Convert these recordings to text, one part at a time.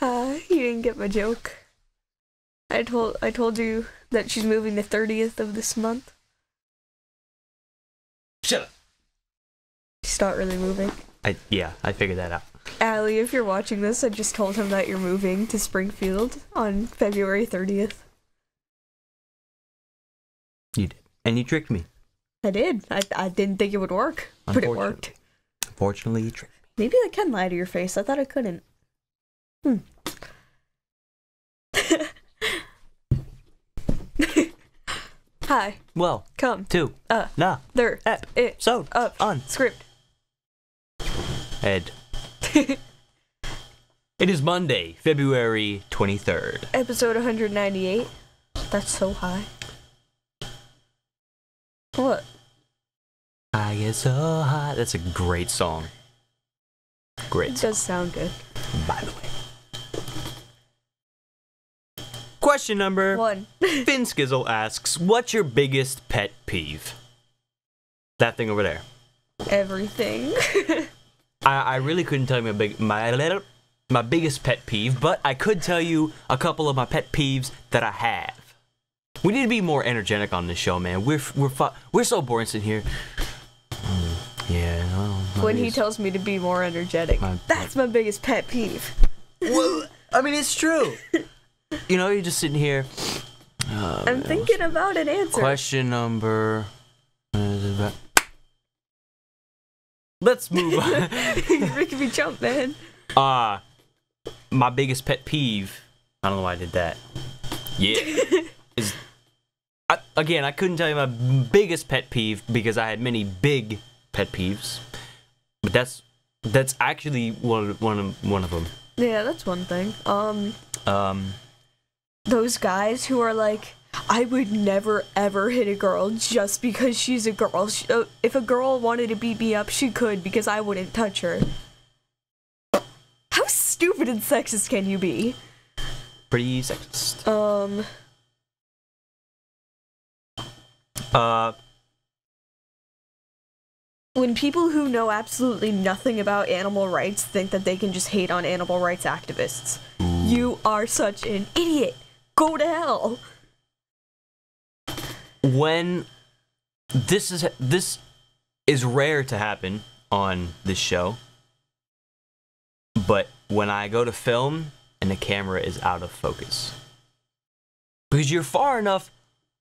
You didn't get my joke. I told you that she's moving the 30th of this month. Shut up. She's not really moving. I figured that out. Allie, if you're watching this, I just told him that you're moving to Springfield on February 30th. You did. And you tricked me. I did. I didn't think it would work, but it worked. Unfortunately, you tricked me. Maybe I can lie to your face. I thought I couldn't. Hi. Well. Come. To. Nah. There. It. So. Up. On. Script. Ed. It is Monday, February 23rd. Episode 198. That's so high. What? I get so high. That's a great song. Great It song. does sound good. By the way. Question number 1. Finnskizzle asks, what's your biggest pet peeve? That thing over there. Everything. I really couldn't tell you my biggest pet peeve, but I could tell you a couple of my pet peeves that I have. We need to be more energetic on this show, man. We're so boring sitting here. Yeah. When he tells me to be more energetic, that's my biggest pet peeve. Well, I mean, it's true. You know, you're just sitting here. I'm thinking about an answer. Question number. Let's move on. You're making me jump, man. My biggest pet peeve. I don't know why I did that. Yeah. I couldn't tell you my biggest pet peeve because I had many big pet peeves. But that's actually one of them. Yeah, that's one thing. Those guys who are like, I would never ever hit a girl just because she's a girl. If a girl wanted to beat me up, she could because I wouldn't touch her. How stupid and sexist can you be? Pretty sexist. When people who know absolutely nothing about animal rights think that they can just hate on animal rights activists. You are such an idiot. Go to hell. When this is rare to happen on this show, but when I go to film and the camera is out of focus. Because you're far enough,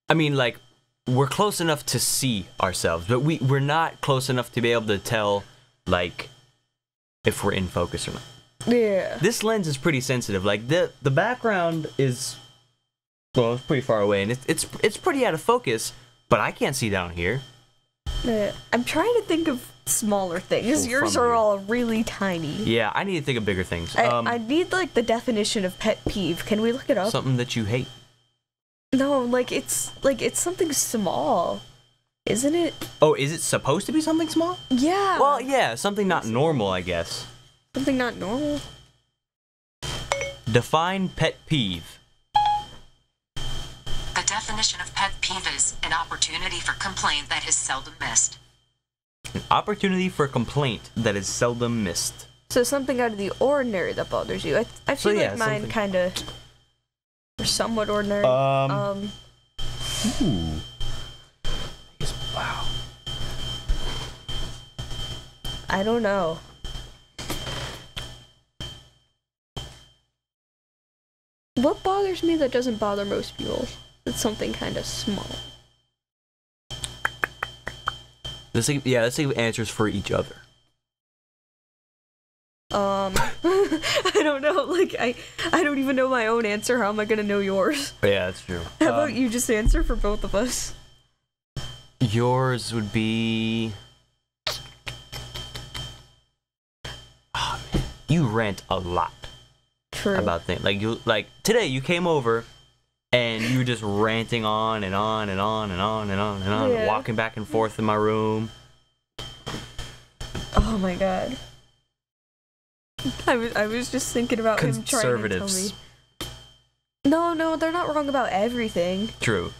I mean, like, we're close enough to see ourselves, but we're not close enough to be able to tell, like, if we're in focus or not. Yeah. This lens is pretty sensitive. Like, the background is, well, it's pretty far away, and it's pretty out of focus, but I can't see down here. I'm trying to think of smaller things. Yours are all really tiny. Yeah, I need to think of bigger things. I need, like, the definition of pet peeve. Can we look it up? Something that you hate. No, it's something small, isn't it? Oh, is it supposed to be something small? Yeah. Well, yeah, something not normal, I guess. Something not normal. Define pet peeve. The definition of pet peeve is an opportunity for complaint that is seldom missed. An opportunity for complaint that is seldom missed. So something out of the ordinary that bothers you. I feel like mine kind of are somewhat ordinary. Ooh. Wow. I don't know. What bothers me that doesn't bother most people? It's something kind of small. Let's see answers for each other. I don't know. Like, I don't even know my own answer. How am I gonna know yours? Yeah, that's true. How about you just answer for both of us? Yours would be... Oh, man. You rant a lot. True. About things. Like today you came over and you were just ranting on and on and on and on and on and on, Yeah. walking back and forth in my room. Oh my god. I was just thinking about him trying to tell me. No, they're not wrong about everything. True.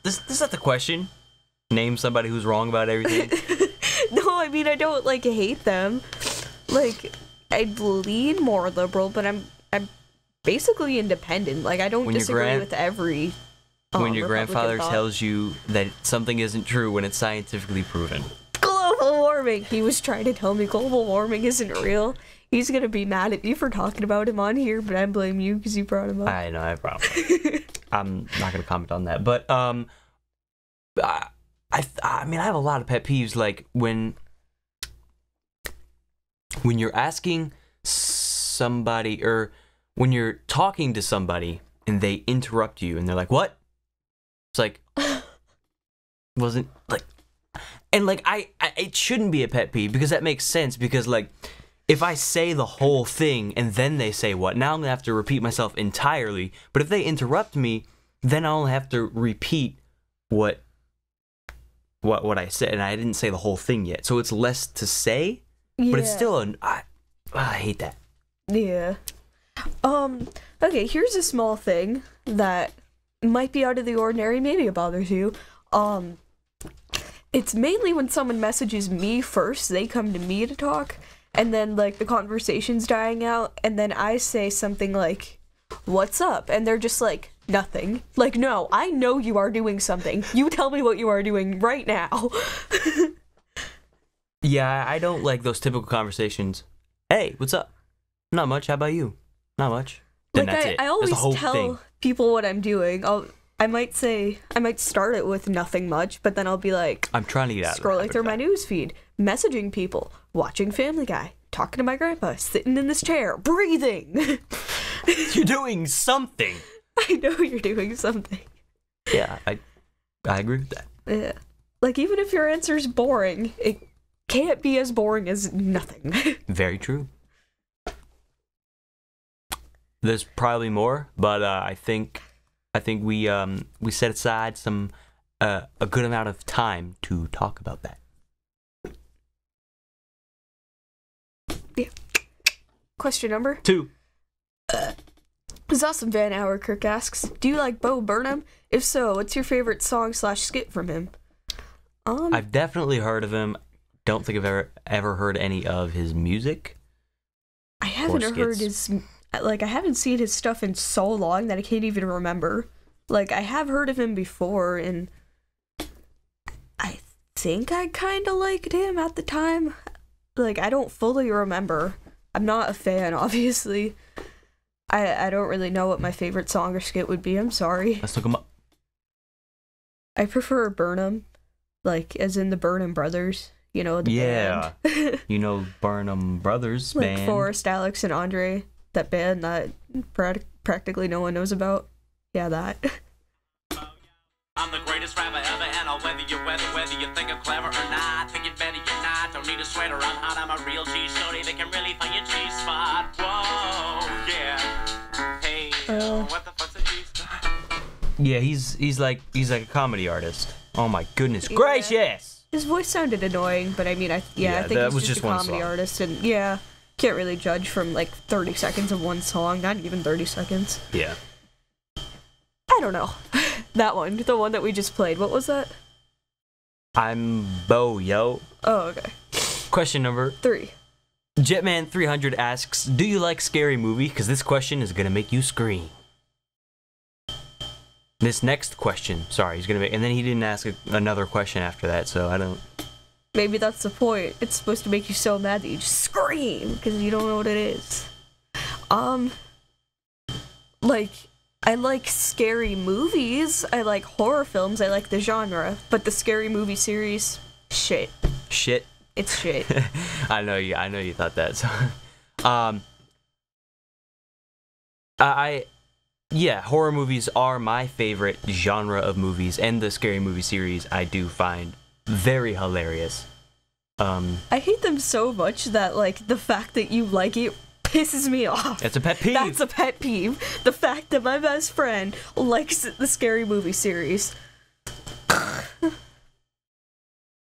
This is not the question. Name somebody who's wrong about everything. No, I mean, I don't, like, hate them. Like, I lean more liberal, but I'm basically independent. Like, I don't disagree with every when your grandfather thought. tells you that something isn't true when it's scientifically proven. Global warming! He was trying to tell me global warming isn't real. He's gonna be mad at me for talking about him on here, but I blame you because you brought him up. I know, I have a problem. I'm not gonna comment on that, but I mean, I have a lot of pet peeves, like when you're asking somebody, or when you're talking to somebody and they interrupt you and they're like, "What?" It's like, wasn't like, and like I it shouldn't be a pet peeve because that makes sense, because like if I say the whole thing and then they say what, now I'm gonna have to repeat myself entirely. But if they interrupt me, then I'll have to repeat what I said, and I didn't say the whole thing yet, so it's less to say. Yeah. But it's still I hate that. Yeah. Okay, here's a small thing that might be out of the ordinary, maybe it bothers you. It's mainly when someone messages me first, they come to me to talk, and then like the conversation's dying out, and then I say something like, "What's up?" And they're just like, "Nothing." Like, no, I know you are doing something. You tell me what you are doing right now. Yeah, I don't like those typical conversations. "Hey, what's up?" "Not much. How about you?" "Not much." Then Like, that's it. I That's always the whole tell thing. people what I'm doing. I might start it with nothing much, but then I'll be like, I'm trying to get out of scrolling the through my habit news feed, messaging people, watching Family Guy, talking to my grandpa, sitting in this chair, breathing. of that. You're doing something. I know you're doing something. Yeah, I agree with that. Yeah. Like, even if your answer's boring, it can't be as boring as nothing. Very true. There's probably more, but I think we set aside some a good amount of time to talk about that. Yeah. Question number 2. This awesome Van Hour Kirk asks, do you like Bo Burnham? If so, what's your favorite song/skit from him? I've definitely heard of him. Don't think I've ever heard any of his music. I haven't heard his, like, I haven't seen his stuff in so long that I can't even remember. Like, I have heard of him before, and I think I kind of liked him at the time. Like, I don't fully remember. I'm not a fan, obviously. I don't really know what my favorite song or skit would be. I'm sorry. Let's look him up. I prefer Burnham, like, as in the Burnham Brothers. You know, the band. You know Burnham Brothers like band. Forrest, Alex, and Andre. That band that practically no one knows about. Yeah, that. I'm the greatest rapper ever, and I'll whether you think I'm clever or not. Think it better, you're not. Don't need a sweater, I'm hot. I'm a real G shorty that can really find your G spot. Whoa, yeah. Hey, what the fuck's a G spot? Yeah, he's like a comedy artist. Oh my goodness gracious! His voice sounded annoying, but I mean, I think that he's was just a one comedy song. artist, and yeah, can't really judge from like 30 seconds of one song, not even 30 seconds. Yeah. I don't know. That one, the one that we just played, what was that? I'm Bo, yo. Oh, okay. Question number 3. Jetman300 asks, do you like scary movie? Because this question is going to make you scream. This next question, sorry, he's going to make, and then he didn't ask another question after that, so I don't. Maybe that's the point. It's supposed to make you so mad that you just scream, because you don't know what it is. Like, I like scary movies, I like horror films, I like the genre, but the scary movie series, shit. Shit. It's shit. I know you thought that. So, yeah, horror movies are my favorite genre of movies, and the scary movie series I do find very hilarious. I hate them so much that, like, the fact that you like it pisses me off. It's a pet peeve. That's a pet peeve. The fact that my best friend likes the scary movie series.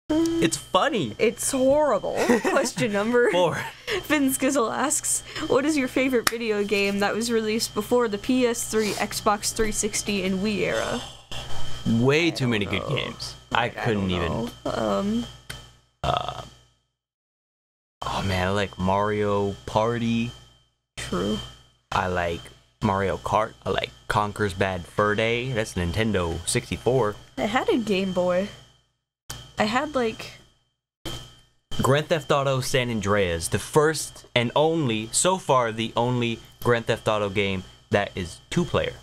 It's funny. It's horrible. Question number 4. Finnskizzle asks, what is your favorite video game that was released before the PS3, Xbox 360, and Wii era? Way too many good games. I couldn't even. Oh man, I like Mario Party. True. I like Mario Kart. I like Conker's Bad Fur Day. That's Nintendo 64. I had a Game Boy. I had like Grand Theft Auto San Andreas, the first and only, so far the only Grand Theft Auto game that is 2-player.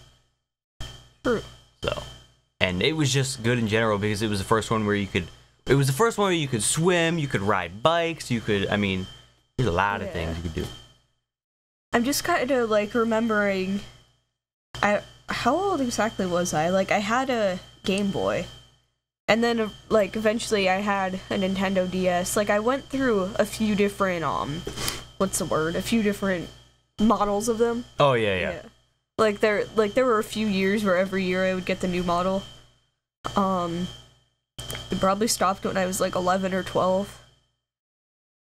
True. So, and it was just good in general because it was the first one where you could. It was the first one where you could swim, you could ride bikes, you could. I mean, there's a lot of things you could do. I'm just kind of like remembering. How old exactly was I? Like I had a Game Boy, and then like eventually I had a Nintendo DS. Like I went through a few different what's the word? A few different models of them. Oh yeah. Like there were a few years where every year I would get the new model. It probably stopped when I was like 11 or 12.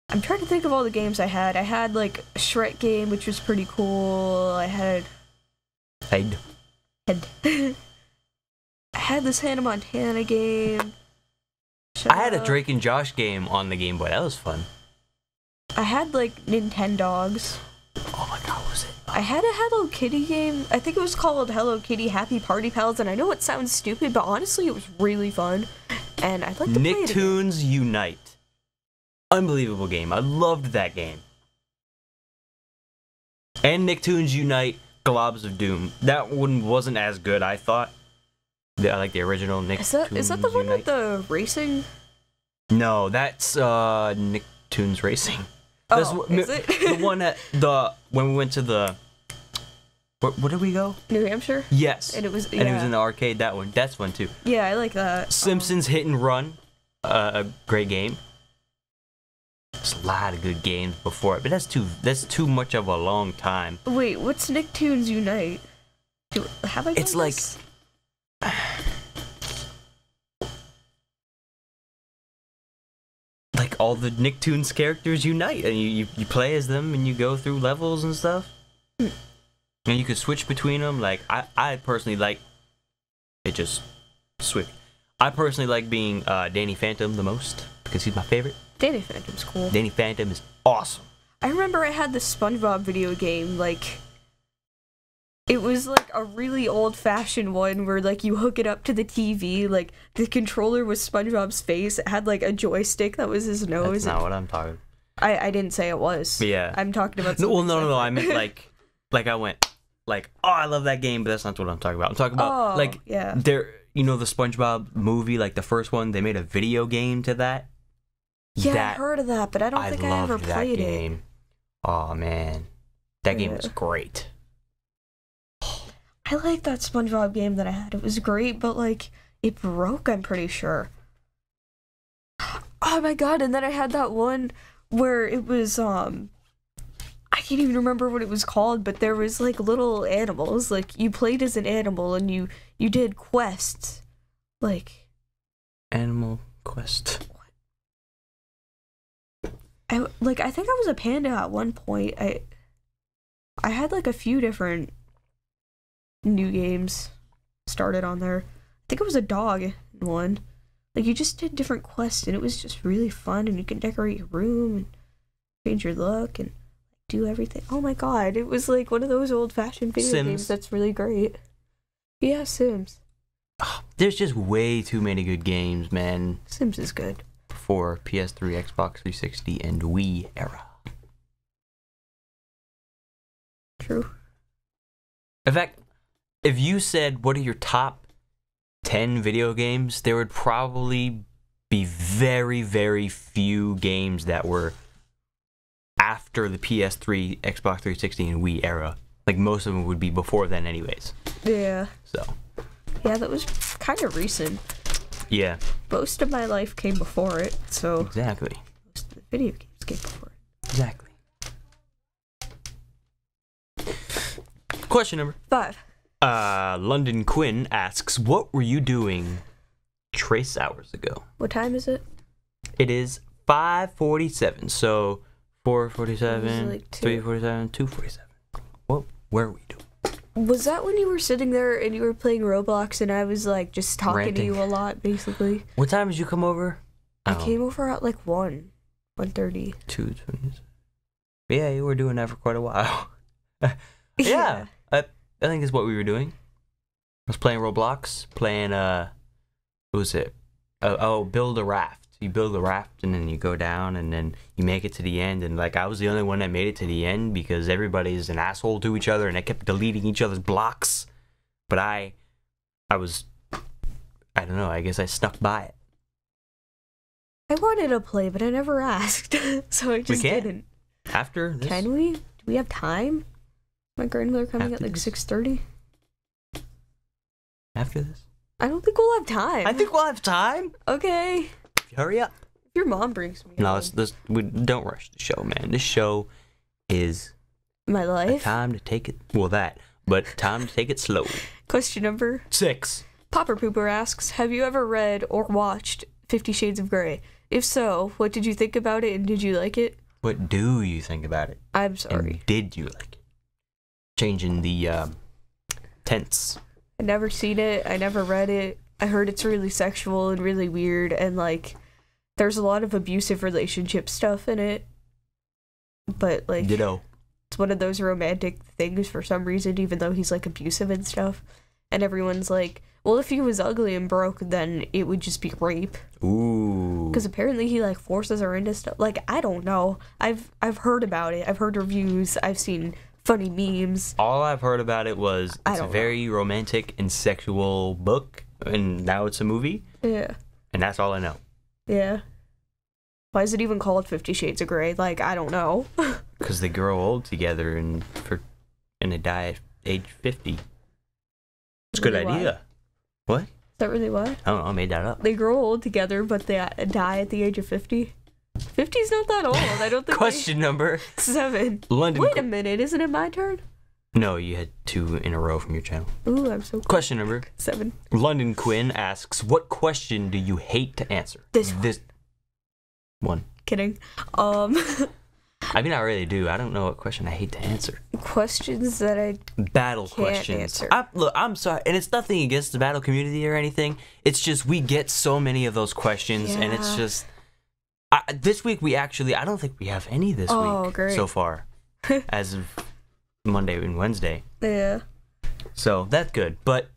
I'm trying to think of all the games I had. I had like a Shrek game, which was pretty cool. I had I had this Hannah Montana game. I had a Drake and Josh game on the Game Boy. That was fun. I had like Nintendogs. Oh my god, what was it? I had a Hello Kitty game. I think it was called Hello Kitty Happy Party Pals, and I know it sounds stupid, but honestly it was really fun. And I'd like to play it again. Nicktoons Unite. Unbelievable game. I loved that game. And Nicktoons Unite Globs of Doom. That one wasn't as good, I thought. I like the original Nicktoons Is that the one Unite. with the racing? No, that's Nicktoons Racing. Oh, is it? The one that when we went to the where did we go? New Hampshire? Yes. And it was in the arcade. That one. That's one too. Yeah, I like that. Simpsons Hit and Run, a great game. There's a lot of good games before it, but that's too much of a long time. Wait, what's Nicktoons Unite? Have I done It's like this? like all the Nicktoons characters unite, and you play as them, and you go through levels and stuff. And you could switch between them. Like I personally like it. Just switch. I personally like being Danny Phantom the most because he's my favorite. Danny Phantom's cool. Danny Phantom is awesome. I remember I had the SpongeBob video game. Like, it was like a really old-fashioned one where like you hook it up to the TV. Like the controller was SpongeBob's face. It had like a joystick that was his nose. That's not what I'm talking. I didn't say it was. Yeah. I'm talking about. No. I meant like I went like, oh, I love that game, but that's not what I'm talking about. I'm talking about the SpongeBob movie, like the first one. They made a video game to that. Yeah, I heard of that, but I don't think I ever played it. Oh man, that game was great. I like that SpongeBob game that I had. It was great, but like it broke, I'm pretty sure. Oh my god, and then I had that one where it was I can't even remember what it was called, but there was like little animals. Like you played as an animal and you did quests. Like Animal Quest. I think I was a panda at one point. I had like a few different new games started on there. I think it was a dog in one. Like you just did different quests and it was just really fun, and you can decorate your room and change your look and do everything. Oh my god, it was like one of those old-fashioned video games that's really great. Yeah, Sims. Oh, there's just way too many good games, man. Sims is good. For PS3, Xbox 360, and Wii era. True. In fact, if you said what are your top 10 video games, there would probably be very, very few games that were after the PS3, Xbox 360, and Wii era. Like most of them would be before then anyways. Yeah. So. Yeah, that was kind of recent. Yeah. Most of my life came before it, so... Exactly. Most of the video games came before it. Exactly. Question number 5. LondonQuin asks, what were you doing trace hours ago? What time is it? It is 5:47, so 4:47, like 3:47, 2:47. What were we doing? Was that when you were sitting there and you were playing Roblox and I was like just talking to you a lot, basically? What time did you come over? I came over at like 1. 1:30. 2:20. Yeah, you were doing that for quite a while. Yeah. I think that's what we were doing. I was playing Roblox, playing, what was it? Build a raft. You build a raft, and then you go down, and then you make it to the end, and, like, I was the only one that made it to the end because everybody's an asshole to each other, and they kept deleting each other's blocks. But I was, I don't know, I guess I snuck by it. I wanted to play, but I never asked, so I just didn't. After this? Can we? Do we have time? My grandmother coming at like 6:30. After this? I don't think we'll have time. I think we'll have time. Okay. Hurry up. If your mom brings me No, home. we don't rush the show, man. This show is My life. time to take it. Well, but time to take it slow. Question number 6. Popper Pooper asks, have you ever read or watched 50 Shades of Grey? If so, what did you think about it and did you like it? What do you think about it? I'm sorry. And did you like it? Changing the tense. I never seen it. I never read it. I heard it's really sexual and really weird, and like there's a lot of abusive relationship stuff in it. But like Ditto. It's one of those romantic things for some reason, even though he's like abusive and stuff. And everyone's like, well, if he was ugly and broke, then it would just be rape. Ooh. Because apparently he like forces her into stuff. Like, I don't know. I've heard about it. I've heard reviews. I've seen funny memes. All I've heard about it was it's a very romantic and sexual book, and now it's a movie. Yeah. And that's all I know. Yeah. Why is it even called 50 Shades of Grey? Like, I don't know. Because they grow old together and they die at age 50. It's a good idea. What? Is that really what? I don't know, I made that up. They grow old together, but they die at the age of 50? 50's not that old. I don't think. Question number 7. London. Wait a minute, isn't it my turn? No, you had 2 in a row from your channel. Ooh, I'm so cool. Question number 7. LondonQuin asks, what question do you hate to answer? This one. Kidding. I mean, I really do. I don't know what question I hate to answer. Questions that I battle can't questions. Answer. Look, I'm sorry, and it's nothing against the battle community or anything. It's just we get so many of those questions, and it's just this week I don't think we have any this week great. so far, as of Monday and Wednesday. Yeah. So that's good, but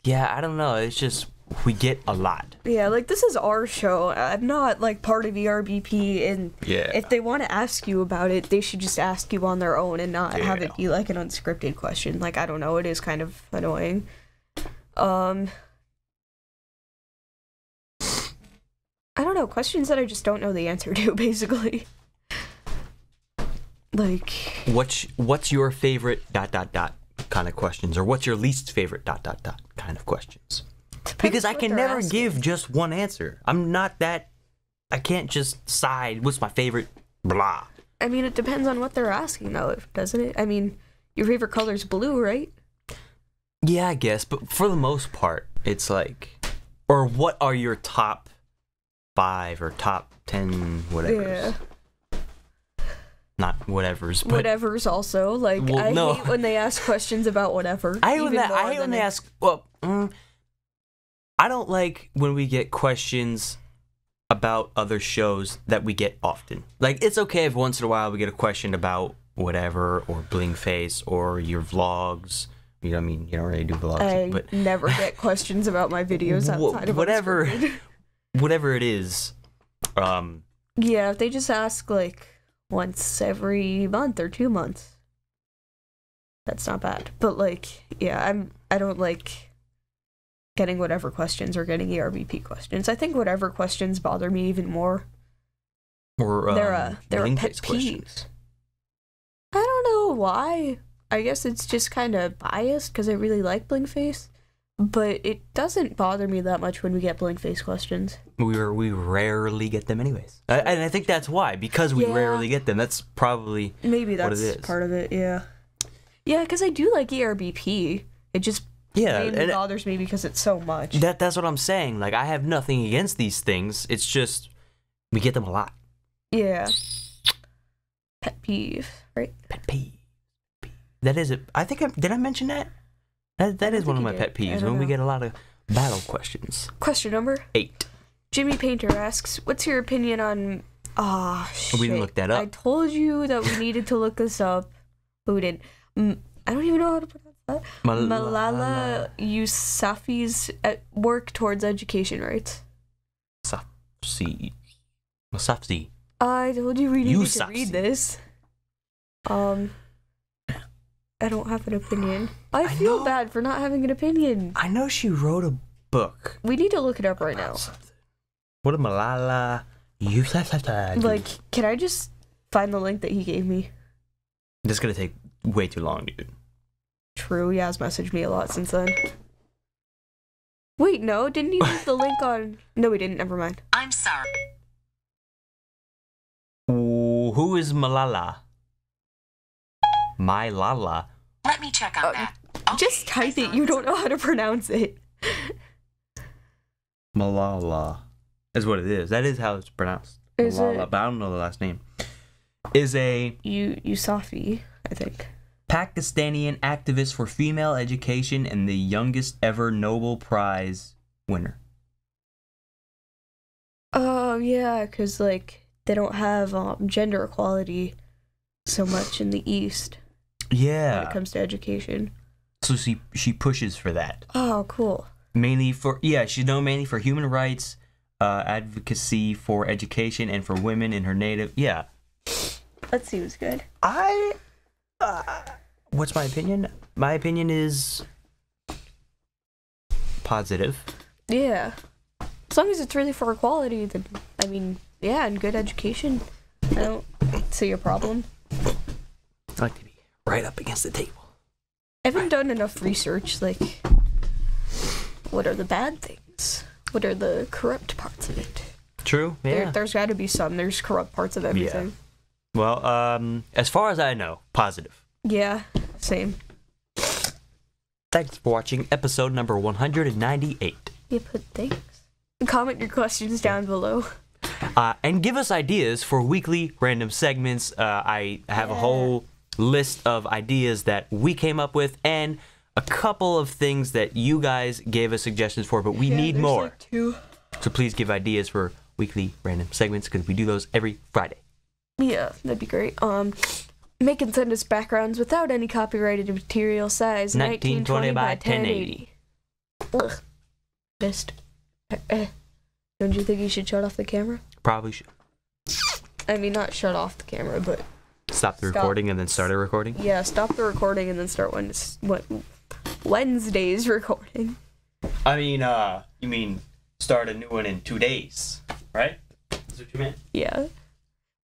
yeah, I don't know. It's just we get a lot. Yeah, like this is our show. I'm not like part of ERBP, and if they want to ask you about it, they should just ask you on their own and not have it be like an unscripted question. Like, I don't know, it is kind of annoying. I don't know, questions that I just don't know the answer to, basically. Like, what's your favorite ... kind of questions, or what's your least favorite ... kind of questions? Because I can never give just one answer. I'm not that. I can't just decide what's my favorite. Blah. I mean, it depends on what they're asking, though, doesn't it? I mean, your favorite color's blue, right? Yeah, I guess. But for the most part, it's like, or what are your top 5 or top 10 whatevers? Yeah. Not whatevers, but whatevers also. Like, I hate when they ask questions about whatever. I hate when they ask. Well. I don't like when we get questions about other shows that we get often. Like, it's okay if once in a while we get a question about whatever, or Bling Face, or your vlogs. You know, I mean, you don't really do vlogs. But never get questions about my videos outside of whatever it is. Yeah, if they just ask like once every month or 2 months, that's not bad. But like, yeah, I don't like getting whatever questions or getting ERBP questions. I think whatever questions bother me even more. Or they're a pet peeve. I don't know why. I guess it's just kind of biased because I really like Bling Face, but it doesn't bother me that much when we get Bling Face questions. We rarely get them anyways, and I think that's why, because we rarely get them. That's probably maybe that's what it is. Part of it. Yeah, because I do like ERBP. It just mainly bothers me because it's so much. That's what I'm saying. Like, I have nothing against these things. It's just we get them a lot. Yeah. Pet peeve, right? Pet peeve. That is it. I think did I mention that? That is one of my pet peeves when we get a lot of battle questions. Question number 8. Jimmy Painter asks, "What's your opinion on Ah, shit. We didn't look that up. I told you that we needed to look this up, but we didn't. I don't even know how to pronounce that. Malala Yousafzai's work towards education rights. Yousafzai. I told you we needed to read this. I don't have an opinion. I feel bad for not having an opinion. I know she wrote a book. We need to look it up right now. What did Malala Yousafzai do? Like, can I just find the link that he gave me? This is gonna take way too long, dude. True, he has messaged me a lot since then. Wait, no, didn't he leave the link on... No, he didn't, never mind. I'm sorry. Who is Malala? Malala. Let me check on that. Okay, Just type it, you don't know how to pronounce it. Malala is what it is. That is how it's pronounced. Is Malala, it? but I don't know the last name. Is a Yousafzai, I think. Pakistani activist for female education and the youngest ever Nobel Prize winner. Oh, yeah, because, like, they don't have gender equality so much in the East Yeah. when it comes to education. So she pushes for that. Oh, cool. Mainly for, she's known mainly for human rights, advocacy for education and for women in her native, Let's see who's good. What's my opinion? My opinion is positive. Yeah. As long as it's really for equality, then, I mean, yeah, and good education. I don't see a problem. I like to be right up against the table. I haven't done enough research, like, what are the bad things? What are the corrupt parts of it? True, yeah. There's got to be some. There's corrupt parts of everything. Well, as far as I know, positive. Yeah, same. Thanks for watching episode number 198. You put thanks. Comment your questions down below. And give us ideas for weekly random segments. I have a whole list of ideas that we came up with and a couple of things that you guys gave us suggestions for, but we need more. Like 2. So please give ideas for weekly random segments because we do those every Friday. Yeah, that'd be great. Make and send us backgrounds without any copyrighted material, size 1920 by 1080. Ugh. Missed. Don't you think you should shut off the camera? Probably should. I mean, not shut off the camera, but... Stop the recording and then start a recording? Yeah, stop the recording and then start Wednesday's recording. I mean, you mean start a new one in 2 days, right? That's what you meant? Yeah.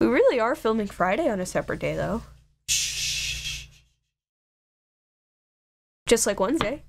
We really are filming Friday on a separate day, though. Shh. Just like Wednesday.